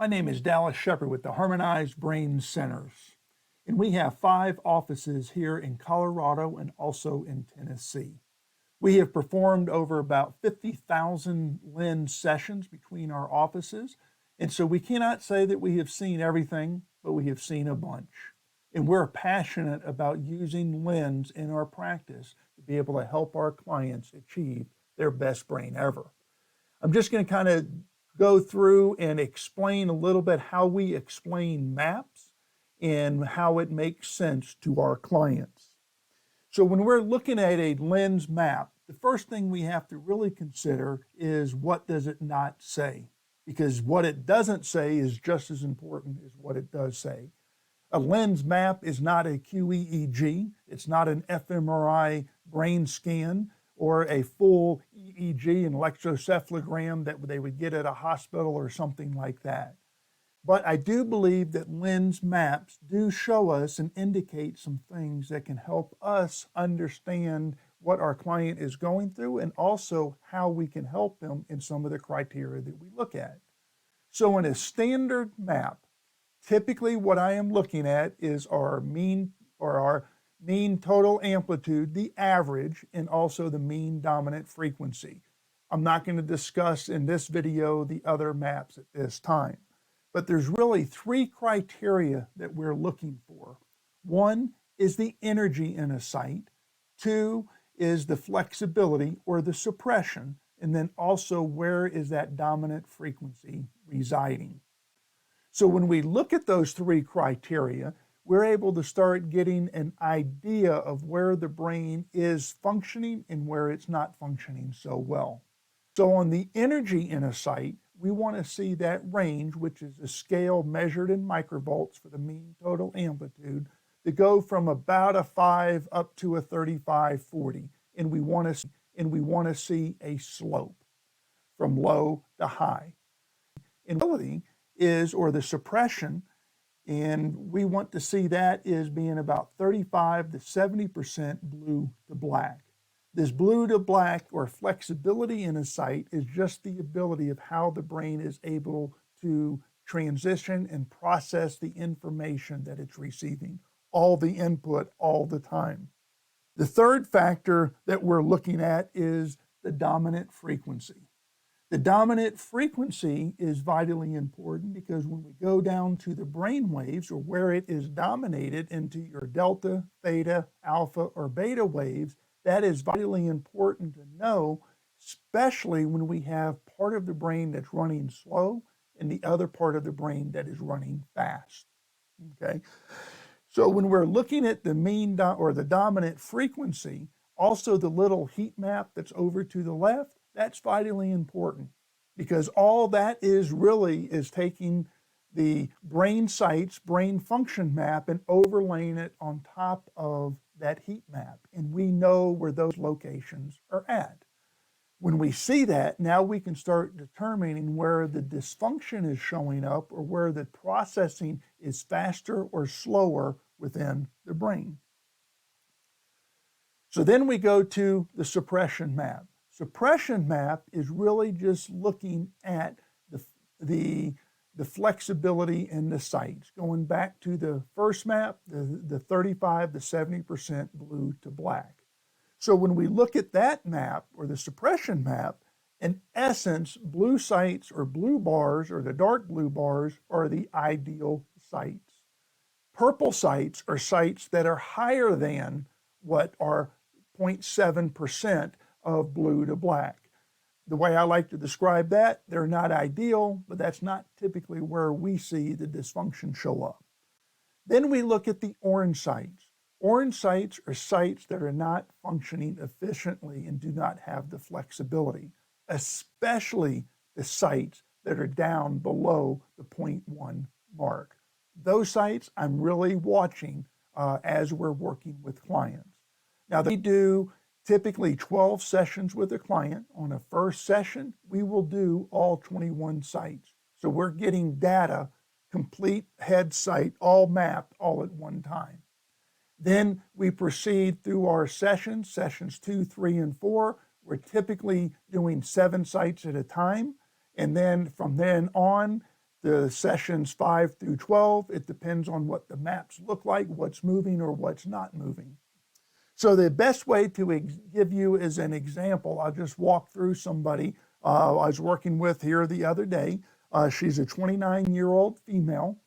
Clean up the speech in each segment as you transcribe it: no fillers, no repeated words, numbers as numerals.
My name is Dallas Shepard with the Harmonized Brain Centers, and we have 5 offices here in Colorado and also in Tennessee. We have performed over about 50,000 lens sessions between our offices, and so we cannot say that we have seen everything, but we have seen a bunch. And we're passionate about using lens in our practice to be able to help our clients achieve their best brain ever. I'm just going to kind of go through and explain a little bit how we explain maps and how it makes sense to our clients. So when we're looking at a lens map, the first thing we have to really consider is what does it not say? Because what it doesn't say is just as important as what it does say. A lens map is not a QEEG, it's not an fMRI brain scan or a full EEG and electroencephalogram that they would get at a hospital or something like that. But I do believe that lens maps do show us and indicate some things that can help us understand what our client is going through and also how we can help them in some of the criteria that we look at. So in a standard map, typically what I am looking at is our mean total amplitude, the average, and also the mean dominant frequency. I'm not going to discuss in this video the other maps at this time, but there's really 3 criteria that we're looking for. 1 is the energy in a site, 2 is the flexibility or the suppression, and then also where is that dominant frequency residing. So when we look at those 3 criteria, we're able to start getting an idea of where the brain is functioning and where it's not functioning so well. So on the energy in a site, we want to see that range, which is a scale measured in microvolts for the mean total amplitude, to go from about a 5 up to a 35-40. And we want to see a slope from low to high. And ability is, or the suppression, and we want to see that is being about 35 to 70% blue to black. This blue to black or flexibility in a site is just the ability of how the brain is able to transition and process the information that it's receiving, all the input all the time. The third factor that we're looking at is the dominant frequency. The dominant frequency is vitally important because when we go down to the brain waves or where it is dominated into your delta, theta, alpha, or beta waves, that is vitally important to know, especially when we have part of the brain that's running slow and the other part of the brain that is running fast. Okay? So when we're looking at the mean or the dominant frequency, also the little heat map that's over to the left, that's vitally important because all that is really is taking the brain sites, brain function map and overlaying it on top of that heat map. And we know where those locations are at. When we see that, now we can start determining where the dysfunction is showing up or where the processing is faster or slower within the brain. So then we go to the suppression map. Suppression map is really just looking at the flexibility in the sites, going back to the first map, the 35 to 70% blue to black. So when we look at that map or the suppression map, in essence, blue sites or blue bars or the dark blue bars are the ideal sites. Purple sites are sites that are higher than what are 0.7% of blue to black. The way I like to describe that, they're not ideal, but that's not typically where we see the dysfunction show up. Then we look at the orange sites. Orange sites are sites that are not functioning efficiently and do not have the flexibility, especially the sites that are down below the 0.1 mark. Those sites I'm really watching as we're working with clients. Now, they do typically 12 sessions with a client. On a first session, we will do all 21 sites. So we're getting data, complete head site, all mapped all at one time. Then we proceed through our sessions 2, 3, and 4. We're typically doing 7 sites at a time. And then from then on, the sessions 5 through 12. It depends on what the maps look like, what's moving or what's not moving. So the best way to give you as an example, I'll just walk through somebody I was working with here the other day. She's a 29-year-old female,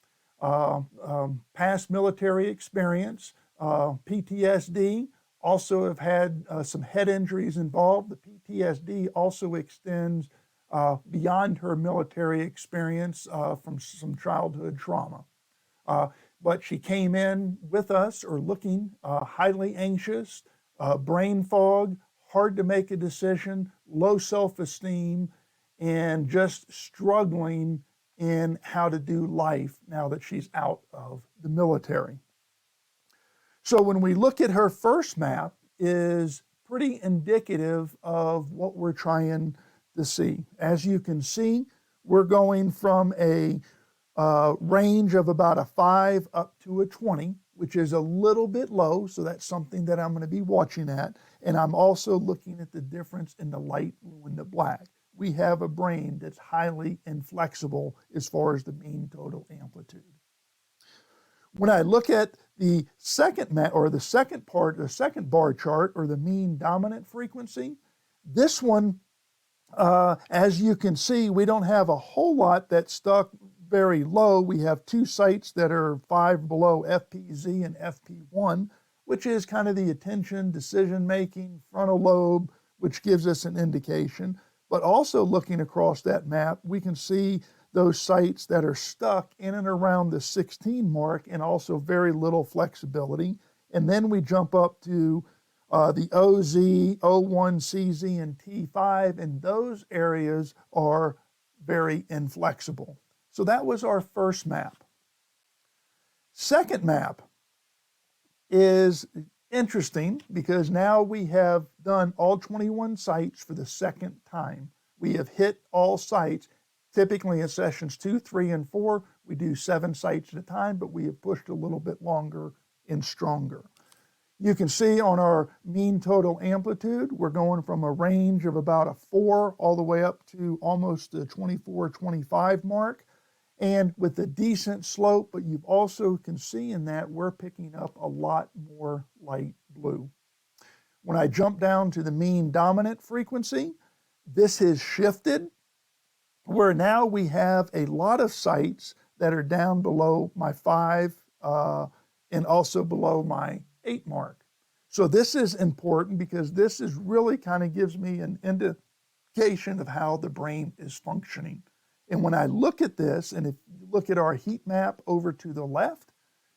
past military experience, PTSD, also have had some head injuries involved. The PTSD also extends beyond her military experience from some childhood trauma. But she came in with us or looking highly anxious, brain fog, hard to make a decision, low self-esteem, and just struggling in how to do life now that she's out of the military. So when we look at her first map, is pretty indicative of what we're trying to see. As you can see, we're going from a range of about a 5 up to a 20, which is a little bit low, so that's something that I'm going to be watching at. And I'm also looking at the difference in the light blue and the black. We have a brain that's highly inflexible as far as the mean total amplitude. When I look at the second the second bar chart, or the mean dominant frequency, this one, as you can see, we don't have a whole lot that's stuck very low. We have 2 sites that are 5 below FPZ and FP1, which is kind of the attention, decision-making, frontal lobe, which gives us an indication. But also looking across that map, we can see those sites that are stuck in and around the 16 mark and also very little flexibility. And then we jump up to the OZ, O1, CZ, and T5, and those areas are very inflexible. So that was our first map. Second map is interesting because now we have done all 21 sites for the second time. We have hit all sites. Typically in sessions 2, 3, and 4, we do 7 sites at a time, but we have pushed a little bit longer and stronger. You can see on our mean total amplitude, we're going from a range of about a 4 all the way up to almost the 24, 25 mark, and with a decent slope, but you also can see in that we're picking up a lot more light blue. When I jump down to the mean dominant frequency, this has shifted, where now we have a lot of sites that are down below my 5 and also below my 8 mark. So this is important because this is really kind of gives me an indication of how the brain is functioning. And when I look at this, and if you look at our heat map over to the left,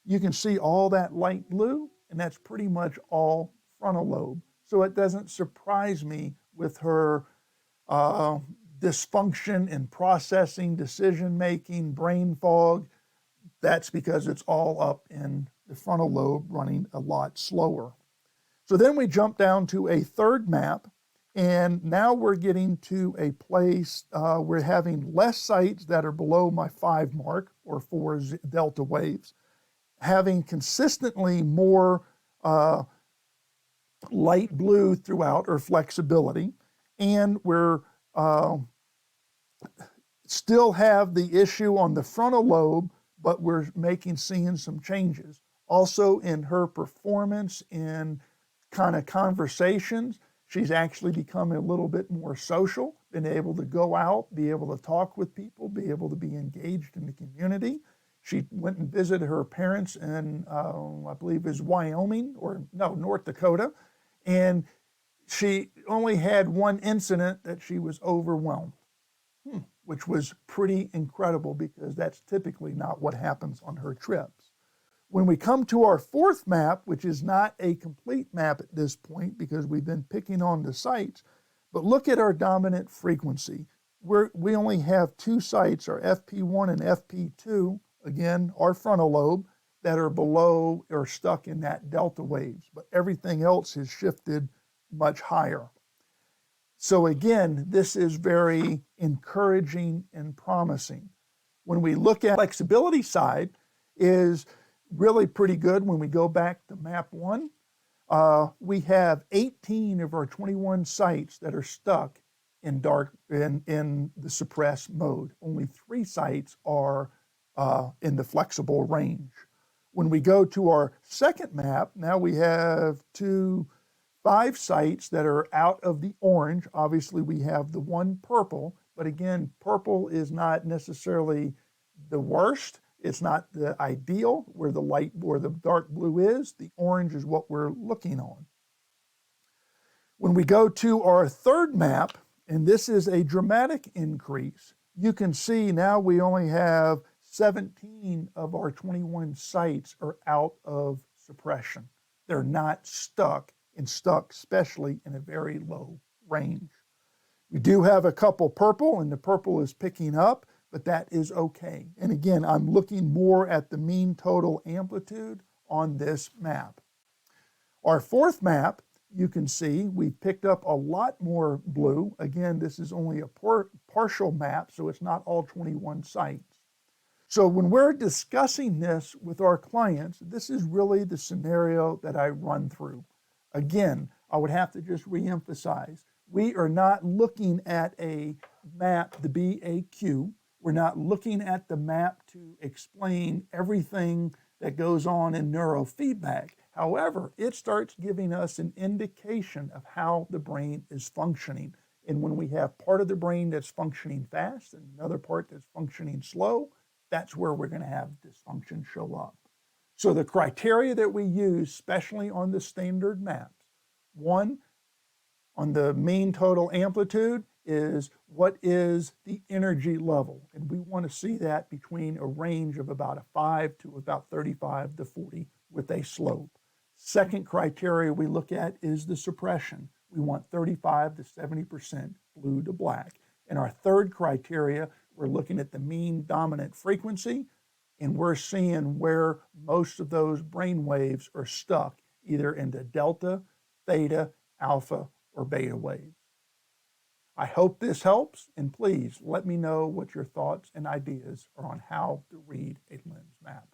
you can see all that light blue, and that's pretty much all frontal lobe. So it doesn't surprise me with her dysfunction in processing, decision-making, brain fog. That's because it's all up in the frontal lobe running a lot slower. So then we jump down to a third map, and now we're getting to a place, we're having less sites that are below my 5 mark, or 4 delta waves, having consistently more light blue throughout, or flexibility, and we're still have the issue on the frontal lobe, but we're seeing some changes. Also in her performance in kind of conversations, she's actually become a little bit more social, been able to go out, be able to talk with people, be able to be engaged in the community. She went and visited her parents in, I believe is Wyoming, or no, North Dakota, and she only had one incident that she was overwhelmed, which was pretty incredible because that's typically not what happens on her trips. When we come to our fourth map, which is not a complete map at this point because we've been picking on the sites, but look at our dominant frequency. We only have 2 sites, our FP1 and FP2, again, our frontal lobe, that are below or stuck in that delta waves, but everything else has shifted much higher. So again, this is very encouraging and promising. When we look at flexibility side, is really pretty good. When we go back to map 1, we have 18 of our 21 sites that are stuck in in the suppressed mode. Only 3 sites are in the flexible range. When we go to our second map, now we have 5 sites that are out of the orange. Obviously, we have the one purple, but again, purple is not necessarily the worst. It's not the ideal where the dark blue is. The orange is what we're looking on. When we go to our third map, and this is a dramatic increase, you can see now we only have 17 of our 21 sites are out of suppression. They're not stuck especially in a very low range. We do have a couple purple, and the purple is picking up, but that is okay. And again, I'm looking more at the mean total amplitude on this map. Our fourth map, you can see we've picked up a lot more blue. Again, this is only a partial map, so it's not all 21 sites. So when we're discussing this with our clients, this is really the scenario that I run through. Again, I would have to just reemphasize, we are not looking at a map, the BAQ. We're not looking at the map to explain everything that goes on in neurofeedback. However, it starts giving us an indication of how the brain is functioning. And when we have part of the brain that's functioning fast and another part that's functioning slow, that's where we're going to have dysfunction show up. So the criteria that we use, especially on the standard maps, one, on the mean total amplitude is what is the energy level. And we want to see that between a range of about a 5 to about 35 to 40 with a slope. Second criteria we look at is the suppression. We want 35 to 70% blue to black. And our third criteria, we're looking at the mean dominant frequency, and we're seeing where most of those brain waves are stuck, either into delta, theta, alpha, or beta waves. I hope this helps, and please let me know what your thoughts and ideas are on how to read a LIMS map.